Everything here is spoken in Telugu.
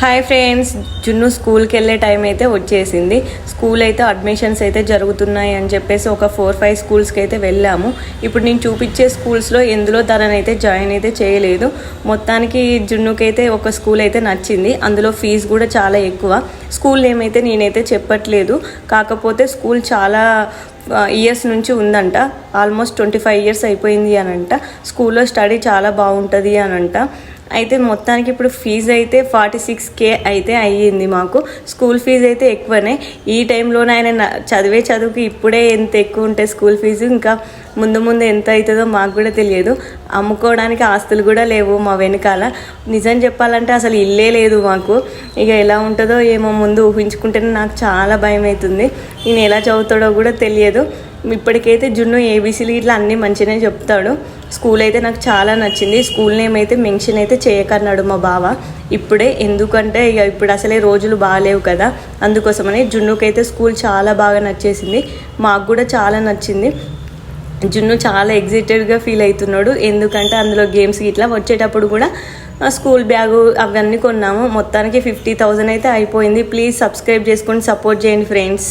హాయ్ ఫ్రెండ్స్, జున్ను స్కూల్కి వెళ్ళే టైం అయితే వచ్చేసింది. స్కూల్ అయితే అడ్మిషన్స్ అయితే జరుగుతున్నాయి అని చెప్పేసి ఒక 4-5 స్కూల్స్కి అయితే వెళ్ళాము. ఇప్పుడు నేను చూపించే స్కూల్స్లో ఎందులో తననైతే జాయిన్ అయితే చేయలేదు. మొత్తానికి జున్నుకి అయితే ఒక స్కూల్ అయితే నచ్చింది. అందులో ఫీజు కూడా చాలా ఎక్కువ. స్కూల్ ఏమైతే నేనైతే చెప్పట్లేదు, కాకపోతే స్కూల్ చాలా ఇయర్స్ నుంచి ఉందంట. ఆల్మోస్ట్ 25 ఇయర్స్ అయిపోయింది అనంట. స్కూల్లో స్టడీ చాలా బాగుంటుంది అనంట. అయితే మొత్తానికి ఇప్పుడు ఫీజు అయితే 46K అయితే అయ్యింది మాకు. స్కూల్ ఫీజు అయితే ఎక్కువనే. ఈ టైంలోనే ఆయన చదివే చదువుకి ఇప్పుడే ఎంత ఎక్కువ ఉంటే స్కూల్ ఫీజు, ఇంకా ముందు ముందు ఎంత అవుతుందో మాకు కూడా తెలియదు. అమ్ముకోవడానికి ఆస్తులు కూడా లేవు మా వెనకాల. నిజం చెప్పాలంటే అసలు ఇల్లే లేదు మాకు. ఇక ఎలా ఉంటుందో ఏమో ముందు ఊహించుకుంటేనే నాకు చాలా భయం అవుతుంది. నేను ఎలా చదువుతాడో కూడా తెలియదు. ఇప్పటికైతే జున్ను ఏబీసీలు ఇట్లా అన్నీ మంచిగానే చెప్తాడు. స్కూల్ అయితే నాకు చాలా నచ్చింది. స్కూల్ నేమ్ అయితే మెన్షన్ అయితే చేయకన్నాడు మా బావ ఇప్పుడే. ఎందుకంటే ఇక ఇప్పుడు అసలే రోజులు బాగాలేవు కదా, అందుకోసమని. జున్నుకైతే స్కూల్ చాలా బాగా నచ్చేసింది, మాకు కూడా చాలా నచ్చింది. జున్ను చాలా ఎగ్జైటెడ్గా ఫీల్ అవుతున్నాడు, ఎందుకంటే అందులో గేమ్స్ ఇట్లా వచ్చేటప్పుడు కూడా స్కూల్ బ్యాగు అవన్నీ కొన్నాము. మొత్తానికి 50,000 అయితే అయిపోయింది. ప్లీజ్ సబ్స్క్రైబ్ చేసుకొని సపోర్ట్ చేయండి ఫ్రెండ్స్.